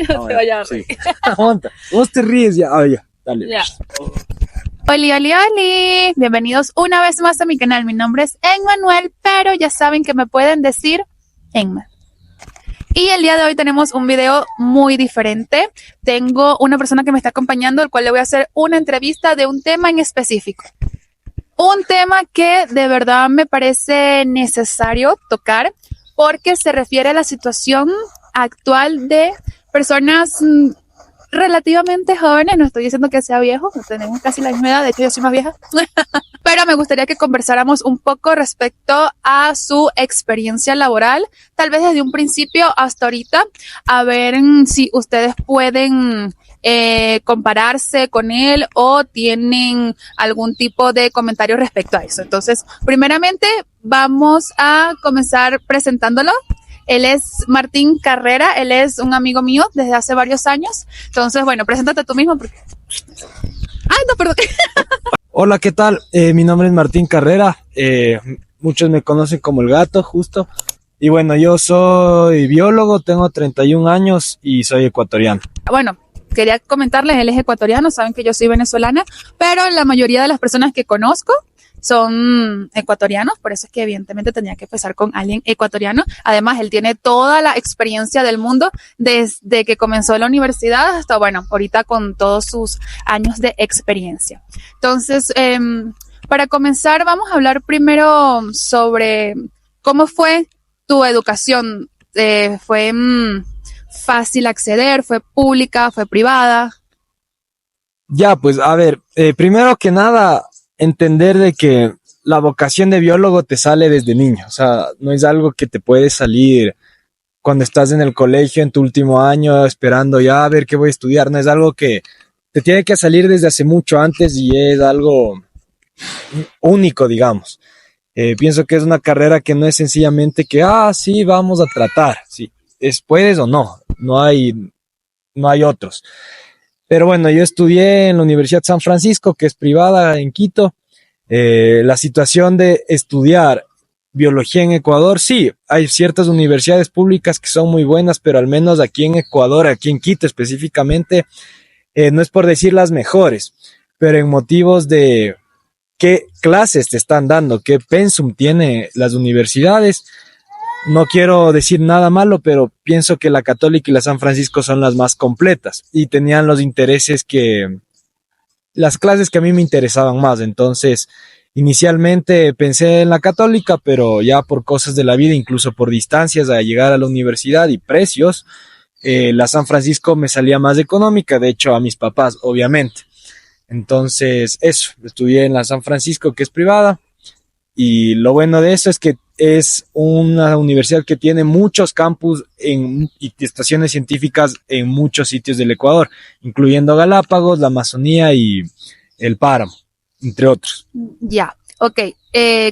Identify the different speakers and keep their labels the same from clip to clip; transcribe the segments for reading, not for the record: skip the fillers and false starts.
Speaker 1: No te vayas a
Speaker 2: Sí.
Speaker 1: reír.
Speaker 2: Aguanta. Vos te ríes ya. Ah, ya. Dale.
Speaker 1: Ya. Oli, oli, oli. Bienvenidos una vez más a mi canal. Mi nombre es Emmanuel, pero ya saben que me pueden decir Emma. Y el día de hoy tenemos un video muy diferente. Tengo una persona que me está acompañando, el cual le voy a hacer una entrevista de un tema en específico. Un tema que de verdad me parece necesario tocar porque se refiere a la situación actual de personas relativamente jóvenes. No estoy diciendo que sea viejo, tenemos casi la misma edad, de hecho yo soy más vieja. Pero me gustaría que conversáramos un poco respecto a su experiencia laboral, tal vez desde un principio hasta ahorita, a ver si ustedes pueden compararse con él o tienen algún tipo de comentario respecto a eso. Entonces, primeramente vamos a comenzar presentándolo. Él es Martín Carrera, él es un amigo mío desde hace varios años. Entonces, bueno, preséntate tú mismo porque... Ay, no, perdón.
Speaker 2: Hola, ¿qué tal? Mi nombre es Martín Carrera. Muchos me conocen como el gato, justo. Y bueno, yo soy biólogo, tengo 31 años y soy ecuatoriano.
Speaker 1: Bueno, quería comentarles, él es ecuatoriano, saben que yo soy venezolana, pero la mayoría de las personas que conozco son ecuatorianos, por eso es que evidentemente tenía que empezar con alguien ecuatoriano. Además, él tiene toda la experiencia del mundo desde que comenzó la universidad hasta, bueno, ahorita con todos sus años de experiencia. Entonces, para comenzar, vamos a hablar primero sobre cómo fue tu educación. ¿Fue fácil acceder? ¿Fue pública? ¿Fue privada?
Speaker 2: Ya, pues a ver, primero que nada, entender de que la vocación de biólogo te sale desde niño. O sea, no es algo que te puede salir cuando estás en el colegio, en tu último año, esperando ya a ver qué voy a estudiar. No es algo que te tiene que salir desde hace mucho antes y es algo único, digamos. Pienso que es una carrera que no es sencillamente que, sí, vamos a tratar. Sí, puedes o no, no hay otros. Pero bueno, yo estudié en la Universidad San Francisco, que es privada en Quito. La situación de estudiar biología en Ecuador, sí, hay ciertas universidades públicas que son muy buenas, pero al menos aquí en Ecuador, aquí en Quito específicamente, no es por decir las mejores, pero en motivos de qué clases te están dando, qué pensum tiene las universidades. No quiero decir nada malo, pero pienso que la Católica y la San Francisco son las más completas y tenían los intereses las clases que a mí me interesaban más. Entonces, inicialmente pensé en la Católica, pero ya por cosas de la vida, incluso por distancias a llegar a la universidad y precios, la San Francisco me salía más económica, de hecho a mis papás, obviamente. Entonces, eso, estudié en la San Francisco, que es privada. Y lo bueno de eso es que es una universidad que tiene muchos campus y estaciones científicas en muchos sitios del Ecuador, incluyendo Galápagos, la Amazonía y el Páramo, entre otros.
Speaker 1: Ya, ok.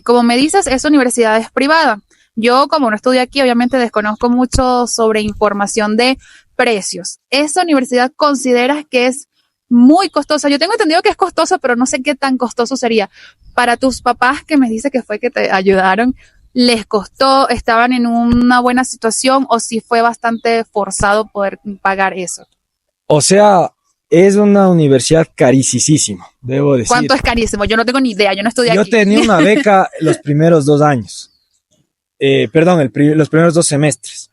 Speaker 1: Como me dices, esa universidad es privada. Yo, como no estudio aquí, obviamente desconozco mucho sobre información de precios. ¿Esa universidad consideras que es muy costosa? Yo tengo entendido que es costoso, pero no sé qué tan costoso sería. Para tus papás, que me dice que fue que te ayudaron, ¿les costó? ¿Estaban en una buena situación o si fue bastante forzado poder pagar eso?
Speaker 2: O sea, es una universidad carísima, debo decir.
Speaker 1: ¿Cuánto es carísimo? Yo no tengo ni idea, yo no estudié
Speaker 2: Yo
Speaker 1: aquí.
Speaker 2: tenía una beca los primeros 2 años. Los primeros 2 semestres.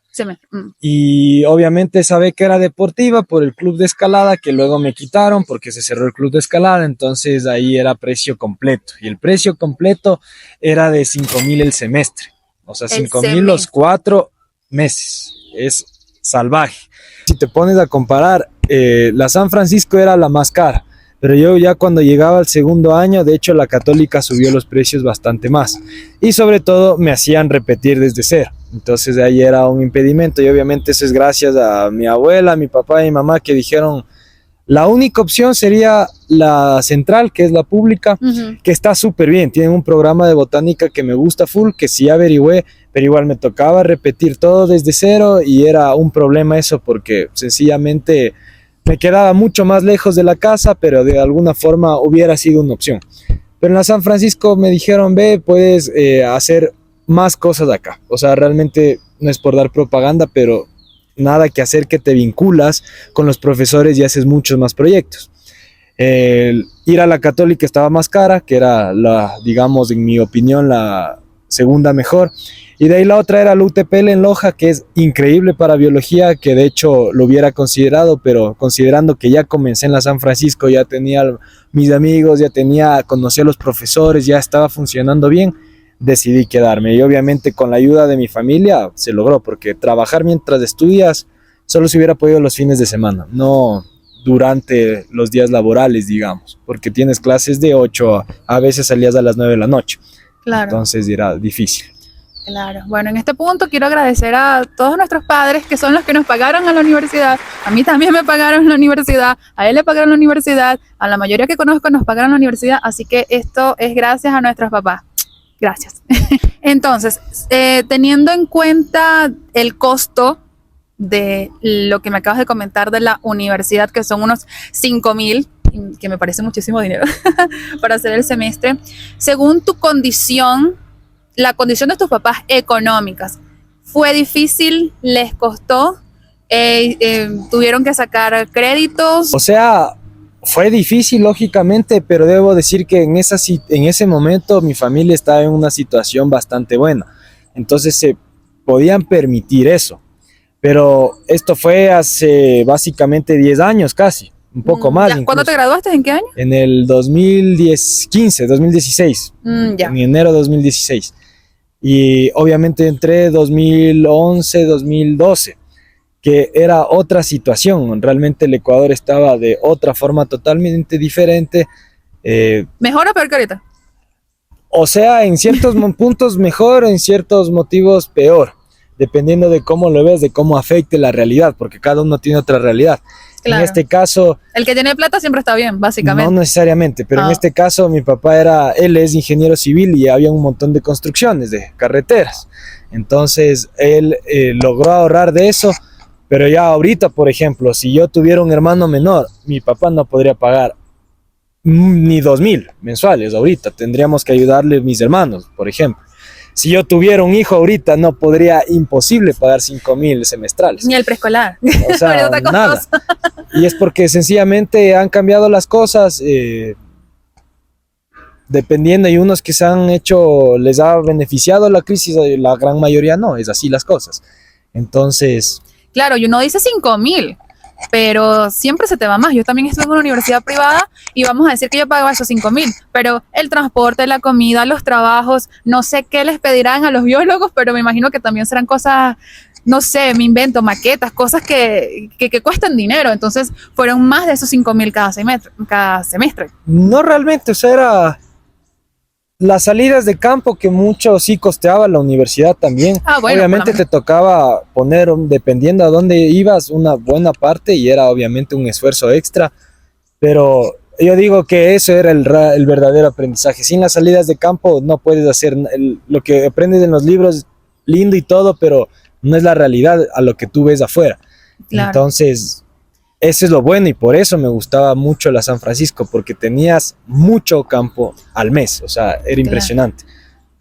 Speaker 2: Y obviamente esa beca era deportiva por el club de escalada, que luego me quitaron porque se cerró el club de escalada. Entonces ahí era precio completo. Y el precio completo era de 5,000 el semestre. O sea, 5,000 los 4 meses. Es salvaje. Si te pones a comparar, la San Francisco era la más cara. Pero yo ya cuando llegaba al segundo año, de hecho la Católica subió los precios bastante más. Y sobre todo me hacían repetir desde cero. Entonces de ahí era un impedimento y obviamente eso es gracias a mi abuela, mi papá y mi mamá que dijeron la única opción sería la central, que es la pública, que está súper bien. Tienen un programa de botánica que me gusta full, que sí averigüé, pero igual me tocaba repetir todo desde cero y era un problema eso porque sencillamente me quedaba mucho más lejos de la casa, pero de alguna forma hubiera sido una opción. Pero en la San Francisco me dijeron, puedes hacer más cosas acá. O sea, realmente no es por dar propaganda, pero nada que hacer que te vinculas con los profesores y haces muchos más proyectos. Ir a la Católica estaba más cara, que era digamos, en mi opinión, la segunda mejor. Y de ahí la otra era la UTPL en Loja, que es increíble para biología, que de hecho lo hubiera considerado, pero considerando que ya comencé en la San Francisco, ya tenía mis amigos, conocí a los profesores, ya estaba funcionando bien, decidí quedarme. Y obviamente con la ayuda de mi familia se logró, porque trabajar mientras estudias solo se hubiera podido los fines de semana, no durante los días laborales, digamos, porque tienes clases de 8, a veces salías a las 9 de la noche.
Speaker 1: Claro.
Speaker 2: Entonces era difícil.
Speaker 1: Claro. Bueno, en este punto quiero agradecer a todos nuestros padres que son los que nos pagaron a la universidad. A mí también me pagaron la universidad, a él le pagaron la universidad, a la mayoría que conozco nos pagaron la universidad, así que esto es gracias a nuestros papás. Gracias. Entonces, teniendo en cuenta el costo de lo que me acabas de comentar de la universidad, que son unos 5,000, que me parece muchísimo dinero para hacer el semestre, según tu condición, la condición de tus papás económicas, ¿fue difícil? ¿Les costó? ¿Tuvieron que sacar créditos?
Speaker 2: O sea, fue difícil, lógicamente, pero debo decir que en ese momento mi familia estaba en una situación bastante buena. Entonces se podían permitir eso. Pero esto fue hace básicamente 10 años casi, un poco más.
Speaker 1: ¿Cuándo te graduaste? ¿En qué año?
Speaker 2: En el 2016,
Speaker 1: ya.
Speaker 2: En enero de 2016. Y obviamente entré 2011, 2012, que era otra situación. Realmente el Ecuador estaba de otra forma totalmente diferente.
Speaker 1: ¿Mejor o peor que ahorita?
Speaker 2: O sea, en ciertos puntos mejor, en ciertos motivos peor, dependiendo de cómo lo veas, de cómo afecte la realidad, porque cada uno tiene otra realidad. Claro. En este caso...
Speaker 1: El que tiene plata siempre está bien, básicamente.
Speaker 2: No necesariamente, pero en este caso mi papá él es ingeniero civil y había un montón de construcciones, de carreteras. Entonces él logró ahorrar de eso, pero ya ahorita, por ejemplo, si yo tuviera un hermano menor, mi papá no podría pagar ni 2,000 mensuales ahorita. Tendríamos que ayudarle a mis hermanos, por ejemplo. Si yo tuviera un hijo ahorita, no podría, imposible pagar 5,000 semestrales.
Speaker 1: Ni el preescolar.
Speaker 2: O sea, nada. Y es porque sencillamente han cambiado las cosas, dependiendo, hay unos que les ha beneficiado la crisis, la gran mayoría no, es así las cosas. Entonces...
Speaker 1: Claro, y uno dice 5,000, pero siempre se te va más. Yo también estuve en una universidad privada y vamos a decir que yo pagaba esos 5,000, pero el transporte, la comida, los trabajos, no sé qué les pedirán a los biólogos, pero me imagino que también serán cosas, no sé, me invento, maquetas, cosas que cuestan dinero. Entonces fueron más de esos 5,000 cada semestre.
Speaker 2: No realmente, o sea, era las salidas de campo que mucho sí costeaba la universidad también. Bueno, obviamente te tocaba poner, dependiendo a dónde ibas, una buena parte y era obviamente un esfuerzo extra, pero yo digo que eso era el verdadero aprendizaje. Sin las salidas de campo no puedes hacer lo que aprendes en los libros, lindo y todo, pero no es la realidad a lo que tú ves afuera. Claro. Entonces... ese es lo bueno y por eso me gustaba mucho la San Francisco, porque tenías mucho campo al mes, o sea, era impresionante.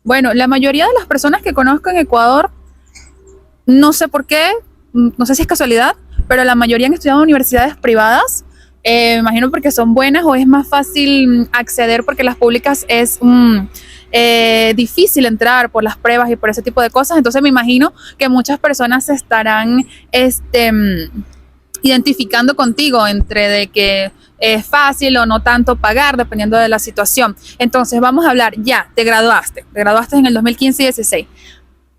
Speaker 1: Bueno, la mayoría de las personas que conozco en Ecuador, no sé por qué, no sé si es casualidad, pero la mayoría han estudiado en universidades privadas, imagino porque son buenas o es más fácil acceder porque las públicas es difícil entrar por las pruebas y por ese tipo de cosas, entonces me imagino que muchas personas se estarán identificando contigo entre de que es fácil o no tanto pagar dependiendo de la situación. Entonces vamos a hablar, ya, te graduaste en el 2015 y 16.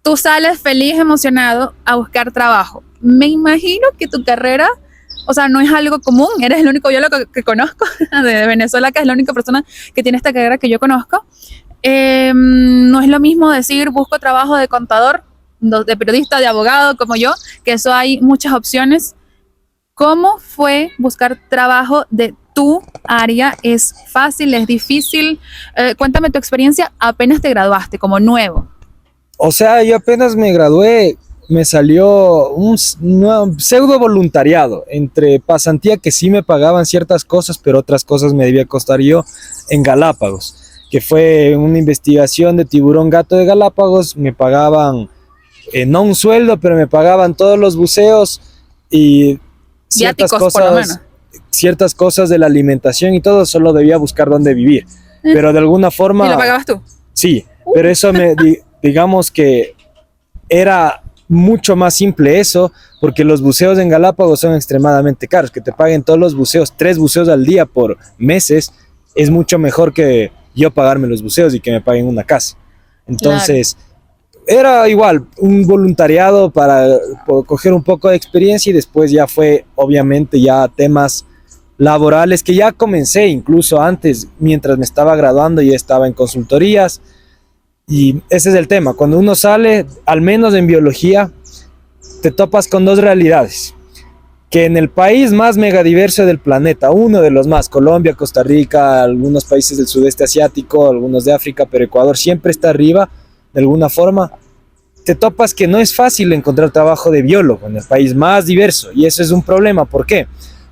Speaker 1: Tú sales feliz, emocionado a buscar trabajo. Me imagino que tu carrera, o sea, no es algo común, eres el único biólogo que conozco de Venezuela, que es la única persona que tiene esta carrera que yo conozco. No es lo mismo decir busco trabajo de contador, de periodista, de abogado como yo, que eso hay muchas opciones. ¿Cómo fue buscar trabajo de tu área? ¿Es fácil? ¿Es difícil? Cuéntame tu experiencia apenas te graduaste, como nuevo.
Speaker 2: O sea, yo apenas me gradué, me salió un pseudo voluntariado entre pasantía que sí me pagaban ciertas cosas, pero otras cosas me debía costar yo en Galápagos, que fue una investigación de tiburón gato de Galápagos, me pagaban no un sueldo, pero me pagaban todos los buceos y
Speaker 1: Viáticos, por lo menos.
Speaker 2: ciertas cosas de la alimentación y todo, solo debía buscar dónde vivir. Pero de alguna forma...
Speaker 1: ¿Y lo pagabas tú?
Speaker 2: Sí, pero eso digamos que era mucho más simple eso, porque los buceos en Galápagos son extremadamente caros. Que te paguen todos los buceos, 3 buceos al día por meses, es mucho mejor que yo pagarme los buceos y que me paguen una casa. Entonces, era igual un voluntariado para coger un poco de experiencia, y después ya fue obviamente ya temas laborales que ya comencé incluso antes, mientras me estaba graduando, ya estaba en consultorías. Y ese es el tema, cuando uno sale, al menos en biología, te topas con 2 realidades. Que en el país más megadiverso del planeta, uno de los más, Colombia, Costa Rica, algunos países del sudeste asiático, algunos de África, pero Ecuador siempre está arriba de alguna forma, te topas que no es fácil encontrar trabajo de biólogo en el país más diverso, y eso es un problema. ¿Por qué?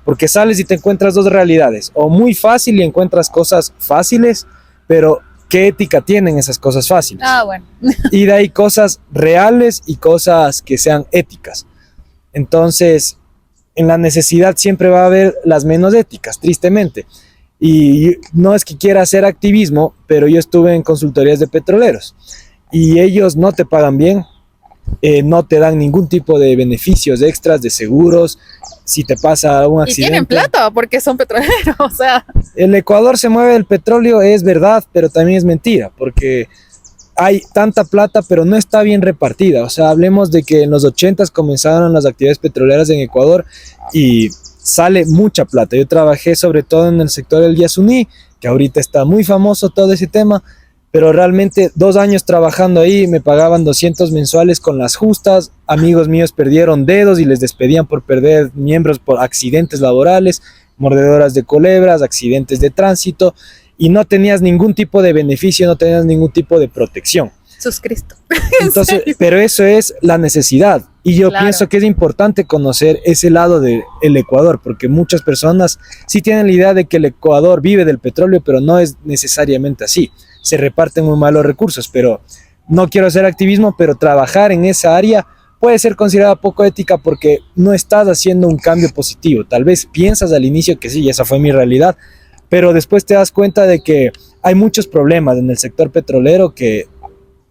Speaker 2: Porque sales y te encuentras 2 realidades, o muy fácil y encuentras cosas fáciles, pero ¿qué ética tienen esas cosas fáciles?
Speaker 1: Bueno.
Speaker 2: Y de ahí cosas reales y cosas que sean éticas. Entonces, en la necesidad siempre va a haber las menos éticas, tristemente. Y no es que quiera hacer activismo, pero yo estuve en consultorías de petroleros y ellos no te pagan bien, no te dan ningún tipo de beneficios extras, de seguros, si te pasa un accidente.
Speaker 1: Y tienen plata porque son petroleros, o sea.
Speaker 2: El Ecuador se mueve del petróleo, es verdad, pero también es mentira, porque hay tanta plata, pero no está bien repartida. O sea, hablemos de que en los 80s comenzaron las actividades petroleras en Ecuador y sale mucha plata. Yo trabajé sobre todo en el sector del Yasuní, que ahorita está muy famoso todo ese tema, pero realmente 2 años trabajando ahí me pagaban 200 mensuales con las justas. Amigos míos perdieron dedos y les despedían por perder miembros por accidentes laborales, mordedoras de culebras, accidentes de tránsito, y no tenías ningún tipo de beneficio, no tenías ningún tipo de protección.
Speaker 1: Jesús Cristo.
Speaker 2: Entonces, pero eso es la necesidad, y yo pienso que es importante conocer ese lado del Ecuador, porque muchas personas sí tienen la idea de que el Ecuador vive del petróleo, pero no es necesariamente así. Se reparten muy mal los recursos, pero no quiero hacer activismo, pero trabajar en esa área puede ser considerada poco ética porque no estás haciendo un cambio positivo. Tal vez piensas al inicio que sí, esa fue mi realidad, pero después te das cuenta de que hay muchos problemas en el sector petrolero que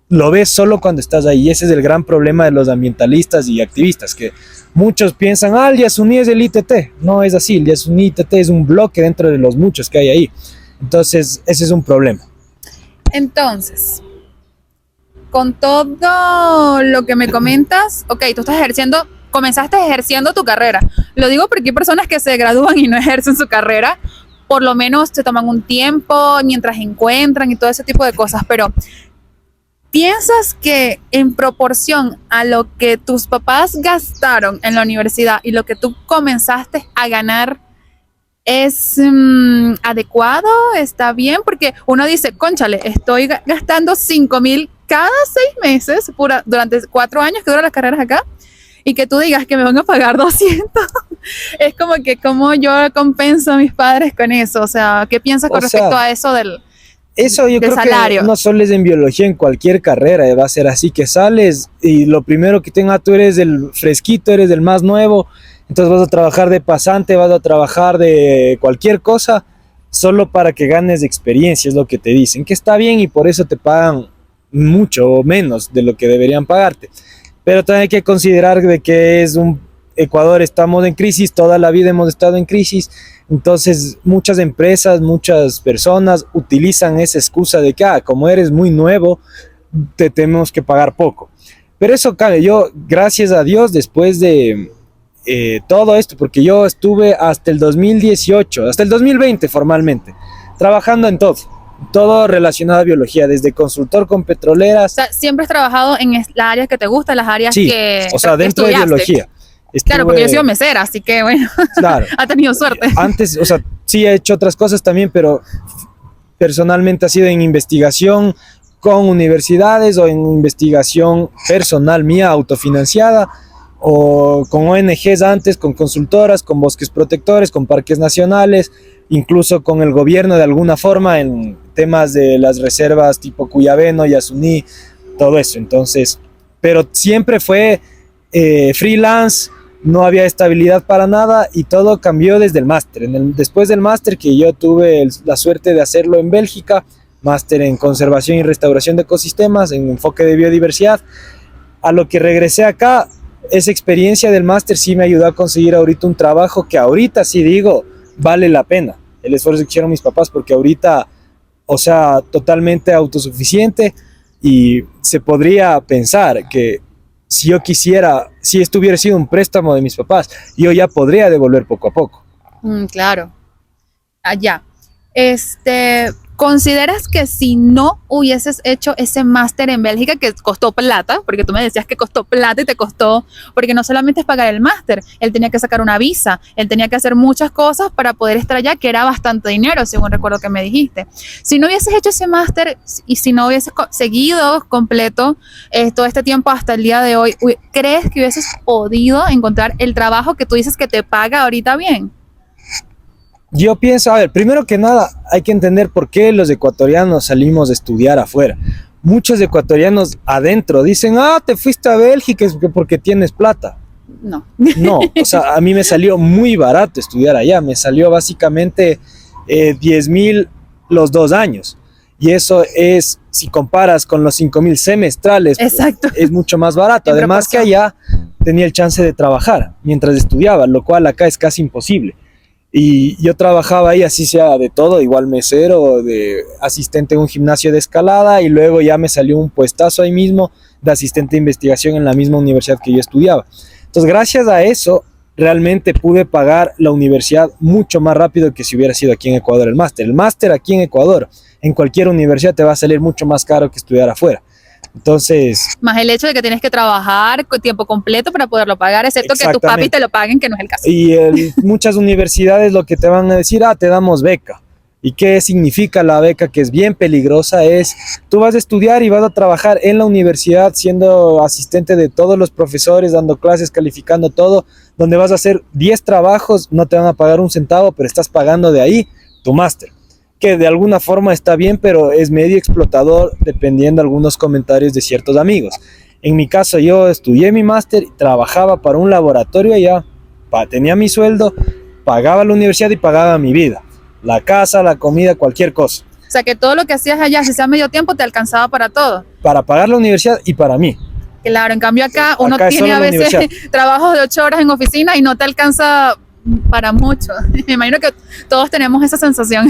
Speaker 2: lo ves solo cuando estás ahí, y ese es el gran problema de los ambientalistas y activistas, que muchos piensan, el Yasuní es el ITT. No es así, el Yasuní ITT es un bloque dentro de los muchos que hay ahí. Entonces, ese es un problema.
Speaker 1: Entonces, con todo lo que me comentas, ok, tú estás comenzaste ejerciendo tu carrera. Lo digo porque hay personas que se gradúan y no ejercen su carrera, por lo menos se toman un tiempo mientras encuentran y todo ese tipo de cosas, pero ¿piensas que en proporción a lo que tus papás gastaron en la universidad y lo que tú comenzaste a ganar, es adecuado? ¿Está bien? Porque uno dice, cónchale, estoy gastando 5,000 cada 6 meses durante 4 años que duran las carreras acá, y que tú digas que me van a pagar 200. Es como que, ¿cómo yo compenso a mis padres con eso? O sea, ¿qué piensas con respecto a eso
Speaker 2: eso yo creo salario? Que no solo es en biología, en cualquier carrera va a ser así, que sales y lo primero que tenga, tú eres el fresquito, eres el más nuevo, entonces vas a trabajar de pasante, vas a trabajar de cualquier cosa, solo para que ganes experiencia, es lo que te dicen, que está bien, y por eso te pagan mucho o menos de lo que deberían pagarte. Pero también hay que considerar de que Ecuador, estamos en crisis, toda la vida hemos estado en crisis, entonces muchas empresas, muchas personas utilizan esa excusa de que como eres muy nuevo, te tenemos que pagar poco. Pero eso cabe, yo, gracias a Dios, después de todo esto, porque yo estuve hasta el 2018, hasta el 2020 formalmente, trabajando en todo relacionado a biología, desde consultor con petroleras.
Speaker 1: O sea, siempre has trabajado en las áreas que te gustan, las áreas que
Speaker 2: o sea, dentro de biología.
Speaker 1: Claro, porque yo he sido mesera, así que bueno,
Speaker 2: claro,
Speaker 1: ha tenido suerte.
Speaker 2: Antes, o sea, sí he hecho otras cosas también, pero personalmente ha sido en investigación con universidades o en investigación personal mía, autofinanciada, o con ONGs antes, con consultoras, con bosques protectores, con parques nacionales, incluso con el gobierno de alguna forma en temas de las reservas tipo Cuyabeno, Yasuní, todo eso. Entonces, pero siempre fue freelance, no había estabilidad para nada y todo cambió desde el máster. Después del máster, que yo tuve la suerte de hacerlo en Bélgica, máster en conservación y restauración de ecosistemas, en enfoque de biodiversidad, a lo que regresé acá, esa experiencia del máster sí me ayudó a conseguir ahorita un trabajo que ahorita sí digo, vale la pena el esfuerzo que hicieron mis papás, porque ahorita, o sea, totalmente autosuficiente, y se podría pensar que si yo quisiera, si esto hubiera sido un préstamo de mis papás, yo ya podría devolver poco a poco.
Speaker 1: Claro. Allá. ¿Consideras que si no hubieses hecho ese máster en Bélgica, que costó plata, porque tú me decías que costó plata y te costó, porque no solamente es pagar el máster, él tenía que sacar una visa, él tenía que hacer muchas cosas para poder estar allá, que era bastante dinero, según recuerdo que me dijiste. Si no hubieses hecho ese máster y si no hubieses seguido completo todo este tiempo hasta el día de hoy, ¿crees que hubieses podido encontrar el trabajo que tú dices que te paga ahorita bien?
Speaker 2: Yo pienso, a ver, primero que nada hay que entender por qué los ecuatorianos salimos a estudiar afuera. Muchos ecuatorianos adentro dicen, te fuiste a Bélgica es porque tienes plata.
Speaker 1: No.
Speaker 2: No, o sea, a mí me salió muy barato estudiar allá, me salió básicamente 10,000 los 2 años. Y eso es, si comparas con los 5,000 semestrales,
Speaker 1: exacto,
Speaker 2: es mucho más barato. Además que allá tenía el chance de trabajar mientras estudiaba, lo cual acá es casi imposible. Y yo trabajaba ahí, así sea de todo, igual mesero, de asistente en un gimnasio de escalada, y luego ya me salió un puestazo ahí mismo de asistente de investigación en la misma universidad que yo estudiaba. Entonces, gracias a eso, realmente pude pagar la universidad mucho más rápido que si hubiera sido aquí en Ecuador el máster. El máster aquí en Ecuador, en cualquier universidad, te va a salir mucho más caro que estudiar afuera. Entonces,
Speaker 1: más el hecho de que tienes que trabajar tiempo completo para poderlo pagar, excepto que tus papis te lo paguen, que no es el caso.
Speaker 2: Y muchas universidades lo que te van a decir, te damos beca. ¿Y qué significa la beca? Que es bien peligrosa. Es, tú vas a estudiar y vas a trabajar en la universidad siendo asistente de todos los profesores, dando clases, calificando todo, donde vas a hacer 10 trabajos, no te van a pagar un centavo, pero estás pagando de ahí tu máster, que de alguna forma está bien, pero es medio explotador dependiendo de algunos comentarios de ciertos amigos. En mi caso, yo estudié mi máster, trabajaba para un laboratorio allá, tenía mi sueldo, pagaba la universidad y pagaba mi vida, la casa, la comida, cualquier cosa.
Speaker 1: O sea, que todo lo que hacías allá, si sea medio tiempo, te alcanzaba para todo.
Speaker 2: Para pagar la universidad y para mí.
Speaker 1: Claro, en cambio acá uno tiene a veces trabajos de 8 horas en oficina y no te alcanza para mucho. Me imagino que todos tenemos esa sensación.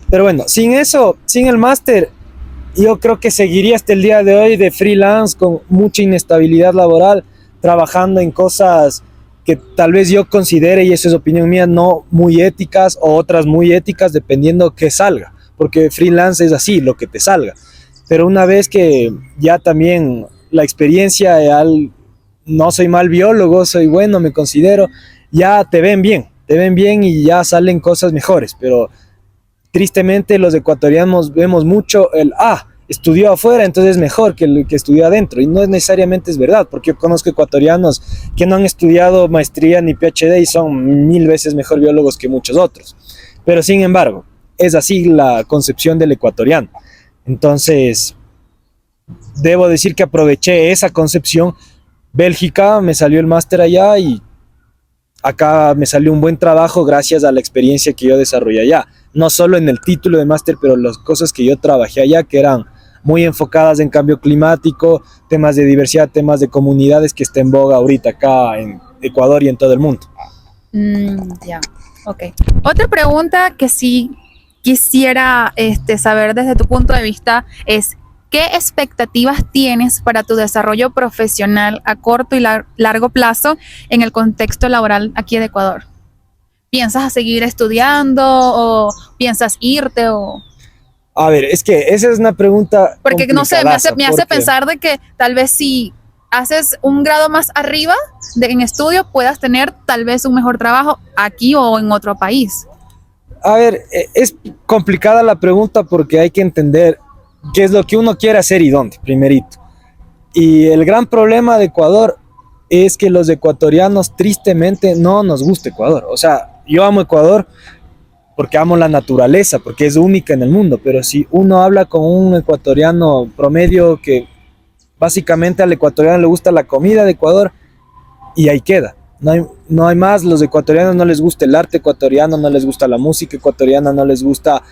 Speaker 2: Pero bueno, sin eso, sin el máster, yo creo que seguiría hasta el día de hoy de freelance con mucha inestabilidad laboral, trabajando en cosas que tal vez yo considere, y eso es opinión mía, no muy éticas, o otras muy éticas, dependiendo que salga, porque freelance es así, lo que te salga. Pero una vez que ya también la experiencia, no soy mal biólogo, soy bueno, me considero, ya te ven bien y ya salen cosas mejores. Pero tristemente los ecuatorianos vemos mucho estudió afuera, entonces es mejor que el que estudió adentro, y no necesariamente es verdad, porque yo conozco ecuatorianos que no han estudiado maestría ni PhD y son 1000 veces mejor biólogos que muchos otros. Pero sin embargo, es así la concepción del ecuatoriano. Entonces, debo decir que aproveché esa concepción. Bélgica, me salió el máster allá y acá me salió un buen trabajo gracias a la experiencia que yo desarrollé allá. No solo en el título de máster, pero las cosas que yo trabajé allá, que eran muy enfocadas en cambio climático, temas de diversidad, temas de comunidades, que está en boga ahorita acá en Ecuador y en todo el mundo.
Speaker 1: Ya, ok. Otra pregunta que sí quisiera saber desde tu punto de vista es: ¿qué expectativas tienes para tu desarrollo profesional a corto y largo plazo en el contexto laboral aquí de Ecuador? ¿Piensas seguir estudiando o piensas irte o...?
Speaker 2: A ver, es que esa es una pregunta
Speaker 1: porque no sé, me hace pensar de que tal vez si haces un grado más arriba en estudio puedas tener tal vez un mejor trabajo aquí o en otro país.
Speaker 2: A ver, es complicada la pregunta porque hay que entender qué es lo que uno quiere hacer y dónde, primerito. Y el gran problema de Ecuador es que los ecuatorianos tristemente no nos gusta Ecuador. O sea, yo amo Ecuador porque amo la naturaleza, porque es única en el mundo, pero si uno habla con un ecuatoriano promedio que Básicamente al ecuatoriano le gusta la comida de Ecuador y ahí queda. No hay más. Los ecuatorianos no les gusta el arte ecuatoriano, no les gusta la música ecuatoriana, no les gusta.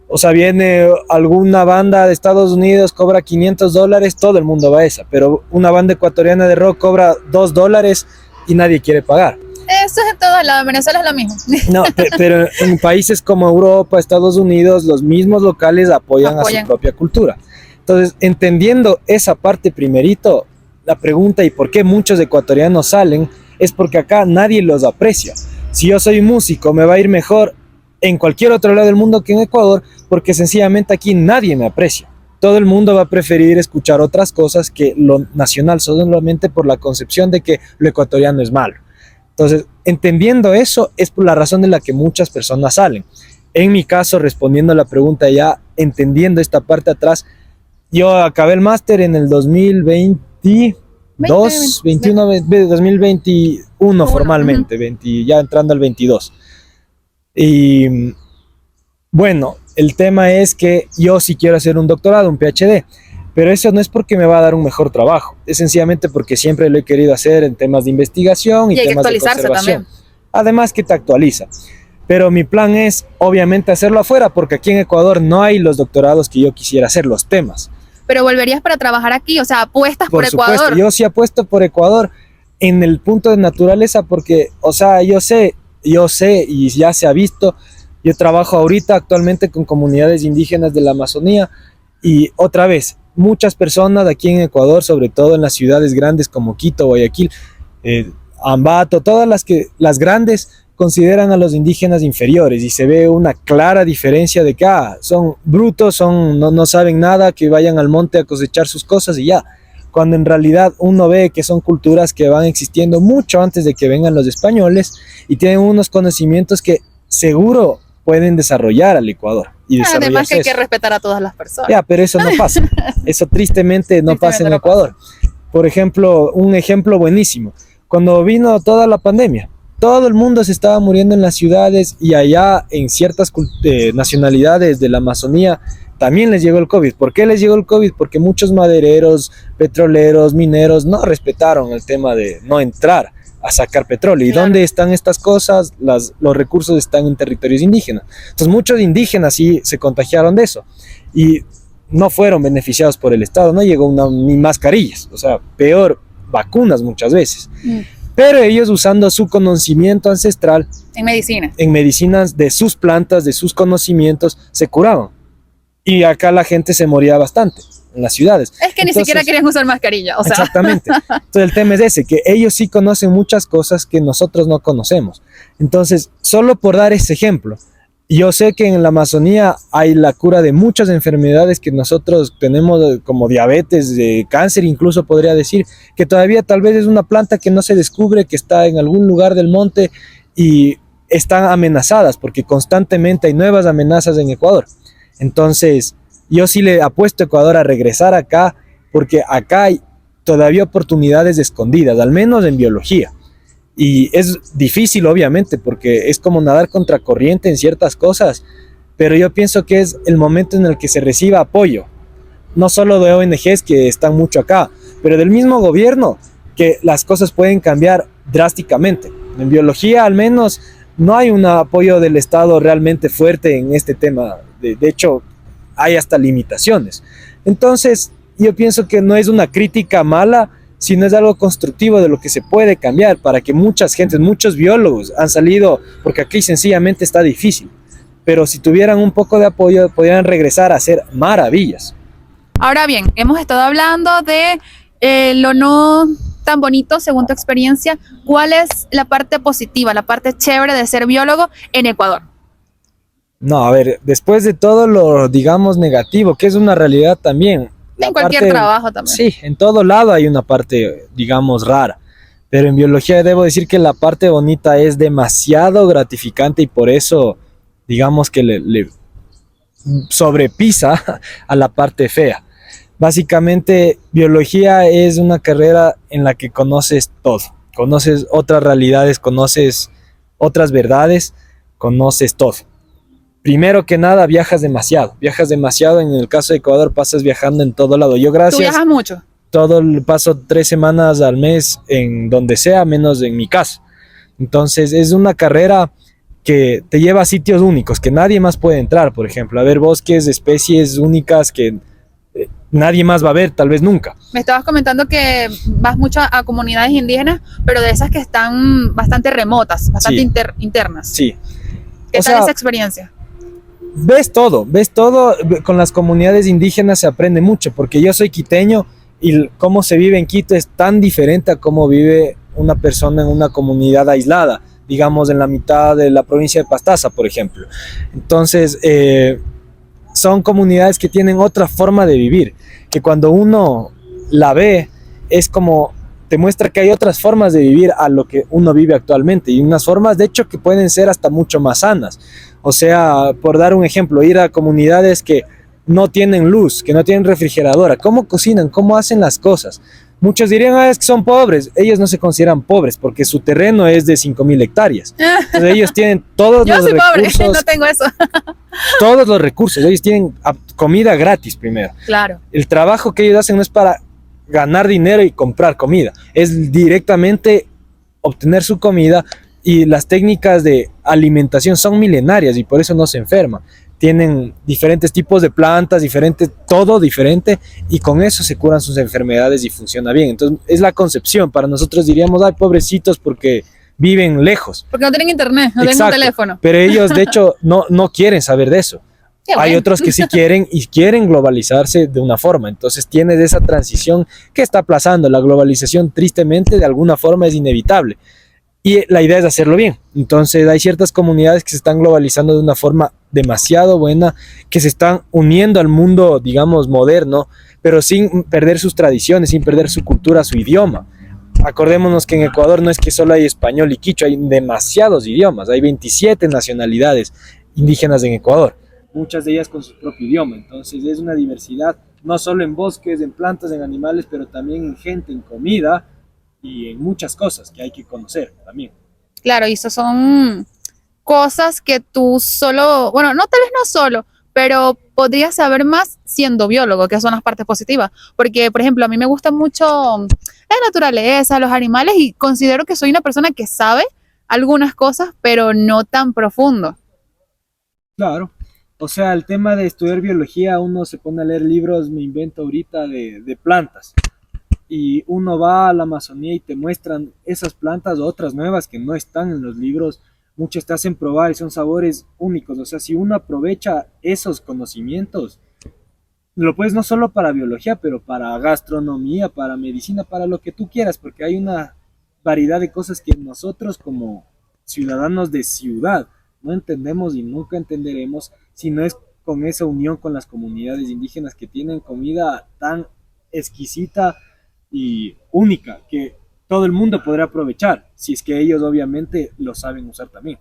Speaker 2: O sea, viene alguna banda de Estados Unidos, cobra $500, todo el mundo va a esa. Pero una banda ecuatoriana de rock cobra $2 y nadie quiere pagar.
Speaker 1: Eso es en todos lados, en Venezuela es lo mismo.
Speaker 2: No, pero en países como Europa, Estados Unidos, los mismos locales apoyan a su propia cultura. Entonces, entendiendo esa parte primerito, la pregunta y por qué muchos ecuatorianos salen es porque acá nadie los aprecia. Si yo soy músico, me va a ir mejor en cualquier otro lado del mundo que en Ecuador, porque sencillamente aquí nadie me aprecia. Todo el mundo va a preferir escuchar otras cosas que lo nacional, solamente por la concepción de que lo ecuatoriano es malo. Entonces, entendiendo eso, es por la razón de la que muchas personas salen. En mi caso, respondiendo a la pregunta ya, entendiendo esta parte atrás, yo acabé el máster en el 2021 formalmente, 20, ya entrando al 22. Y bueno, el tema es que yo sí quiero hacer un doctorado, un PhD, pero eso no es porque me va a dar un mejor trabajo, es sencillamente porque siempre lo he querido hacer en temas de investigación y temas de conservación. También. Además que te actualiza. Pero mi plan es obviamente hacerlo afuera, porque aquí en Ecuador no hay los doctorados que yo quisiera hacer, los temas.
Speaker 1: Pero volverías para trabajar aquí, o sea, apuestas por Ecuador.
Speaker 2: Supuesto, yo sí apuesto por Ecuador en el punto de naturaleza, porque, o sea, yo sé y ya se ha visto. Yo trabajo ahorita actualmente con comunidades indígenas de la Amazonía y otra vez, muchas personas aquí en Ecuador, sobre todo en las ciudades grandes como Quito, Guayaquil, Ambato, todas las grandes consideran a los indígenas inferiores y se ve una clara diferencia de que son brutos, no saben nada, que vayan al monte a cosechar sus cosas y ya. Cuando en realidad uno ve que son culturas que van existiendo mucho antes de que vengan los españoles y tienen unos conocimientos que seguro pueden desarrollar al Ecuador. Y
Speaker 1: además que hay que respetar a todas las personas.
Speaker 2: Ya, pero eso no pasa. Eso tristemente no pasa en Ecuador. Por ejemplo, un ejemplo buenísimo. Cuando vino toda la pandemia, todo el mundo se estaba muriendo en las ciudades y allá en ciertas nacionalidades de la Amazonía también les llegó el COVID. ¿Por qué les llegó el COVID? Porque muchos madereros, petroleros, mineros no respetaron el tema de no entrar a sacar petróleo. ¿Y dónde están estas cosas? Los recursos están en territorios indígenas. Entonces muchos indígenas sí se contagiaron de eso y no fueron beneficiados por el Estado, no llegó ni mascarillas, o sea, peor, vacunas muchas veces. Pero ellos usando su conocimiento ancestral en medicinas de sus plantas, de sus conocimientos, se curaban. Y acá la gente se moría bastante en las ciudades.
Speaker 1: Es que ni siquiera querían usar mascarilla, o sea.
Speaker 2: Exactamente. Entonces el tema es ese, que ellos sí conocen muchas cosas que nosotros no conocemos. Entonces, solo por dar ese ejemplo, yo sé que en la Amazonía hay la cura de muchas enfermedades que nosotros tenemos, como diabetes, cáncer incluso podría decir, que todavía tal vez es una planta que no se descubre, que está en algún lugar del monte y están amenazadas, porque constantemente hay nuevas amenazas en Ecuador. Entonces, yo sí le apuesto a Ecuador a regresar acá, porque acá hay todavía oportunidades escondidas, al menos en biología. Y es difícil, obviamente, porque es como nadar contracorriente en ciertas cosas, pero yo pienso que es el momento en el que se reciba apoyo, no solo de ONGs que están mucho acá, pero del mismo gobierno, que las cosas pueden cambiar drásticamente. En biología, al menos, no hay un apoyo del Estado realmente fuerte en este tema. De hecho, hay hasta limitaciones. Entonces, yo pienso que no es una crítica mala, sino es algo constructivo de lo que se puede cambiar para que muchos biólogos han salido, porque aquí sencillamente está difícil, pero si tuvieran un poco de apoyo podrían regresar a hacer maravillas.
Speaker 1: Ahora bien, hemos estado hablando de lo no tan bonito según tu experiencia. ¿Cuál es la parte positiva, la parte chévere de ser biólogo en Ecuador?
Speaker 2: No, a ver, después de todo lo, digamos, negativo, que es una realidad también.
Speaker 1: En cualquier trabajo también.
Speaker 2: Sí, en todo lado hay una parte, digamos, rara. Pero en biología debo decir que la parte bonita es demasiado gratificante y por eso, digamos que le sobrepisa a la parte fea. Básicamente, biología es una carrera en la que conoces todo. Conoces otras realidades, conoces otras verdades, conoces todo. Primero que nada, viajas demasiado. En el caso de Ecuador pasas viajando en todo lado.
Speaker 1: ¿Tú viajas mucho?
Speaker 2: paso 3 semanas al mes en donde sea, menos en mi casa. Entonces es una carrera que te lleva a sitios únicos, que nadie más puede entrar, por ejemplo, a ver bosques, especies únicas que nadie más va a ver, tal vez nunca.
Speaker 1: Me estabas comentando que vas mucho a comunidades indígenas, pero de esas que están bastante remotas, bastante
Speaker 2: Sí.
Speaker 1: internas.
Speaker 2: Sí.
Speaker 1: ¿Qué
Speaker 2: O
Speaker 1: tal
Speaker 2: sea,
Speaker 1: esa experiencia?
Speaker 2: ves todo, con las comunidades indígenas se aprende mucho, porque yo soy quiteño y cómo se vive en Quito es tan diferente a cómo vive una persona en una comunidad aislada, digamos en la mitad de la provincia de Pastaza, por ejemplo. Entonces, son comunidades que tienen otra forma de vivir, que cuando uno la ve es como te muestra que hay otras formas de vivir a lo que uno vive actualmente y unas formas de hecho que pueden ser hasta mucho más sanas. O sea, por dar un ejemplo, ir a comunidades que no tienen luz, que no tienen refrigeradora, ¿cómo cocinan? ¿Cómo hacen las cosas? Muchos dirían, es que son pobres. Ellos no se consideran pobres porque su terreno es de 5,000 hectáreas. Entonces ellos tienen todos
Speaker 1: Yo
Speaker 2: los
Speaker 1: soy pobre,
Speaker 2: recursos,
Speaker 1: no tengo eso.
Speaker 2: todos los recursos. Ellos tienen comida gratis primero.
Speaker 1: Claro.
Speaker 2: El trabajo que ellos hacen no es para ganar dinero y comprar comida, es directamente obtener su comida y las técnicas de alimentación son milenarias y por eso no se enferman. Tienen diferentes tipos de plantas, todo diferente y con eso se curan sus enfermedades y funciona bien. Entonces es la concepción. Para nosotros diríamos, ay, pobrecitos porque viven lejos.
Speaker 1: Porque no tienen internet, no tienen un
Speaker 2: Exacto,
Speaker 1: teléfono.
Speaker 2: pero ellos de hecho no quieren saber de eso.
Speaker 1: Qué
Speaker 2: Hay
Speaker 1: bueno.
Speaker 2: otros que sí quieren y quieren globalizarse de una forma. Entonces tienes esa transición que está aplazando. La globalización tristemente de alguna forma es inevitable. Y la idea es hacerlo bien. Entonces hay ciertas comunidades que se están globalizando de una forma demasiado buena, que se están uniendo al mundo, digamos, moderno, pero sin perder sus tradiciones, sin perder su cultura, su idioma. Acordémonos que en Ecuador no es que solo hay español y quichua, hay demasiados idiomas. Hay 27 nacionalidades indígenas en Ecuador, muchas de ellas con su propio idioma. Entonces es una diversidad, no solo en bosques, en plantas, en animales, pero también en gente, en comida y en muchas cosas que hay que conocer también.
Speaker 1: Claro, y eso son cosas que tú solo, bueno, no tal vez no solo, pero podrías saber más siendo biólogo, que son las partes positivas. Porque, por ejemplo, a mí me gusta mucho la naturaleza, los animales, y considero que soy una persona que sabe algunas cosas, pero no tan profundo.
Speaker 2: Claro, o sea, el tema de estudiar biología, uno se pone a leer libros, me invento ahorita, de plantas. Y uno va a la Amazonía y te muestran esas plantas o otras nuevas que no están en los libros, muchas te hacen probar y son sabores únicos. O sea, si uno aprovecha esos conocimientos, lo puedes no solo para biología, pero para gastronomía, para medicina, para lo que tú quieras, porque hay una variedad de cosas que nosotros como ciudadanos de ciudad no entendemos y nunca entenderemos si no es con esa unión con las comunidades indígenas que tienen comida tan exquisita y única que todo el mundo podrá aprovechar, si es que ellos obviamente lo saben usar también.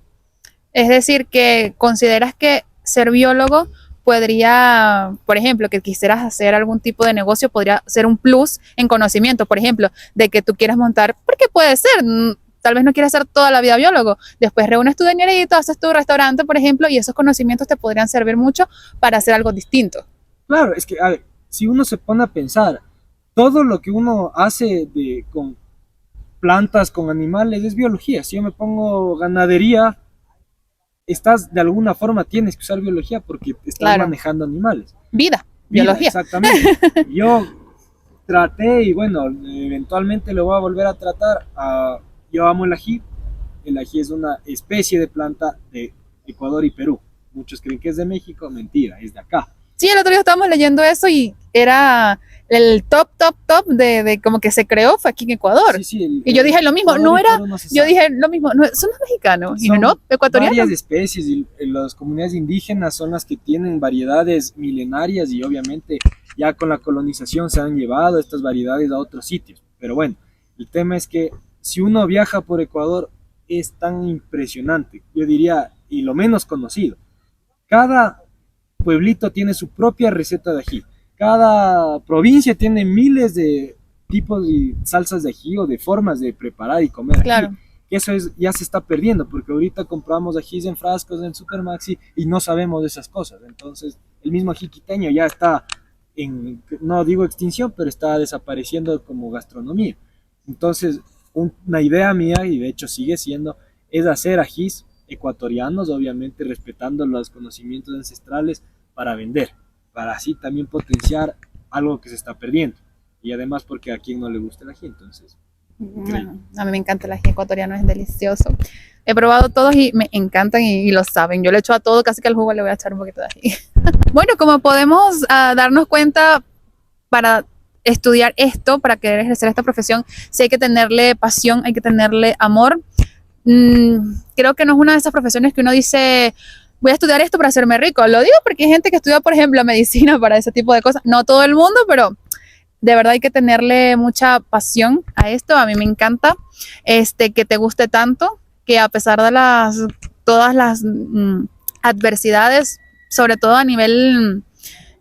Speaker 1: Es decir, que consideras que ser biólogo podría, por ejemplo, que quisieras hacer algún tipo de negocio, podría ser un plus en conocimiento, por ejemplo, de que tú quieras montar, porque puede ser, tal vez no quieras ser toda la vida biólogo, después reúnes tu dinerito, haces tu restaurante, por ejemplo, y esos conocimientos te podrían servir mucho para hacer algo distinto.
Speaker 2: Claro, es que, a ver, si uno se pone a pensar, todo lo que uno hace con plantas, con animales, es biología. Si yo me pongo ganadería, estás de alguna forma tienes que usar biología porque estás
Speaker 1: Claro.
Speaker 2: manejando animales.
Speaker 1: Vida,
Speaker 2: Vida,
Speaker 1: biología.
Speaker 2: exactamente. Yo traté y bueno, eventualmente lo voy a volver a tratar. Yo amo el ají. El ají es una especie de planta de Ecuador y Perú. Muchos creen que es de México, mentira, es de acá.
Speaker 1: Sí, el otro día estábamos leyendo eso y era el top de como que se creó fue aquí en Ecuador.
Speaker 2: Sí, sí,
Speaker 1: y yo dije lo mismo,
Speaker 2: Ecuador
Speaker 1: no
Speaker 2: y
Speaker 1: era,
Speaker 2: Perú no se
Speaker 1: yo
Speaker 2: sabe.
Speaker 1: dije lo mismo, no, son los mexicanos, y
Speaker 2: Son
Speaker 1: no, ecuatorianos.
Speaker 2: varias especies y las comunidades indígenas son las que tienen variedades milenarias y obviamente ya con la colonización se han llevado estas variedades a otros sitios. Pero bueno, el tema es que si uno viaja por Ecuador es tan impresionante, yo diría, y lo menos conocido. Cada pueblito tiene su propia receta de ají. Cada provincia tiene miles de tipos de salsas de ají o de formas de preparar y comer ají.
Speaker 1: Claro.
Speaker 2: Eso ya se está perdiendo porque ahorita compramos ajís en frascos en Supermaxi y no sabemos de esas cosas. Entonces, el mismo ají quiteño ya está no digo extinción, pero está desapareciendo como gastronomía. Entonces, una idea mía, y de hecho sigue siendo, es hacer ajís ecuatorianos, obviamente respetando los conocimientos ancestrales para vender, para así también potenciar algo que se está perdiendo. Y además porque a quien no le gusta el ají, entonces, increíble.
Speaker 1: A mí me encanta el ají ecuatoriano, es delicioso. He probado todos y me encantan y lo saben. Yo le echo a todo, casi que al jugo le voy a echar un poquito de ají. Bueno, como podemos darnos cuenta, para estudiar esto, para querer ejercer esta profesión, sí hay que tenerle pasión, hay que tenerle amor. Creo que no es una de esas profesiones que uno dice, voy a estudiar esto para hacerme rico. Lo digo porque hay gente que estudia, por ejemplo, medicina para ese tipo de cosas. No todo el mundo, pero de verdad hay que tenerle mucha pasión a esto. A mí me encanta que te guste tanto, que a pesar de todas las adversidades, sobre todo a nivel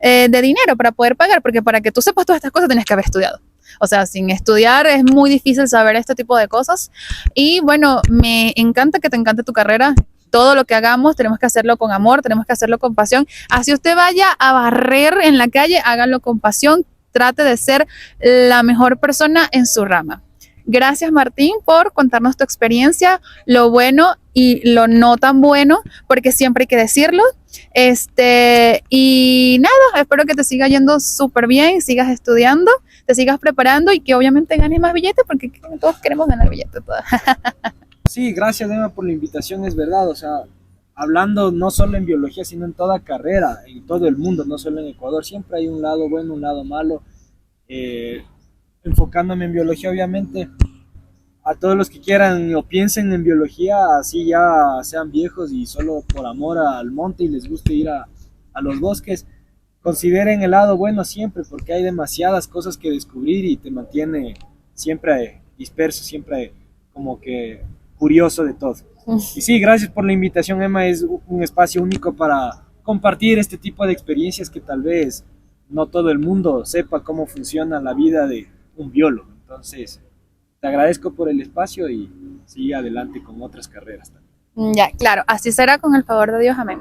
Speaker 1: de dinero para poder pagar, porque para que tú sepas todas estas cosas tienes que haber estudiado. O sea, sin estudiar es muy difícil saber este tipo de cosas. Y bueno, me encanta que te encante tu carrera. Todo lo que hagamos tenemos que hacerlo con amor, tenemos que hacerlo con pasión. Así usted vaya a barrer en la calle, hágalo con pasión. Trate de ser la mejor persona en su rama. Gracias, Martín, por contarnos tu experiencia, lo bueno y lo no tan bueno, porque siempre hay que decirlo. Y nada, espero que te siga yendo súper bien, sigas estudiando, te sigas preparando y que obviamente ganes más billetes, porque todos queremos ganar billetes.
Speaker 2: Sí, gracias Emma por la invitación, es verdad, o sea, hablando no solo en biología, sino en toda carrera, en todo el mundo, no solo en Ecuador, siempre hay un lado bueno, un lado malo. Eh, Enfocándome en biología, obviamente, a todos los que quieran o piensen en biología, así ya sean viejos y solo por amor al monte y les guste ir a los bosques, consideren el lado bueno siempre, porque hay demasiadas cosas que descubrir y te mantiene siempre disperso, siempre como que curioso de todo. Y sí, gracias por la invitación, Emma, es un espacio único para compartir este tipo de experiencias que tal vez no todo el mundo sepa cómo funciona la vida de un biólogo. Entonces, te agradezco por el espacio y sigue adelante con otras carreras también.
Speaker 1: Ya, claro, así será con el favor de Dios, amén.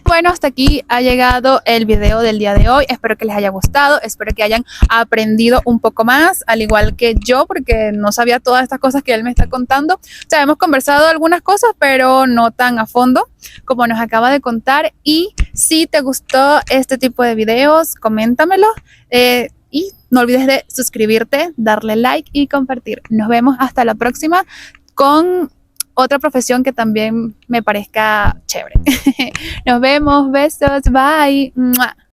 Speaker 1: Bueno, hasta aquí ha llegado el video del día de hoy. Espero que les haya gustado, espero que hayan aprendido un poco más, al igual que yo, porque no sabía todas estas cosas que él me está contando. O sea, hemos conversado algunas cosas, pero no tan a fondo como nos acaba de contar. Y si te gustó este tipo de videos, coméntamelo. Y no olvides de suscribirte, darle like y compartir. Nos vemos hasta la próxima con otra profesión que también me parezca chévere. Nos vemos, besos, bye.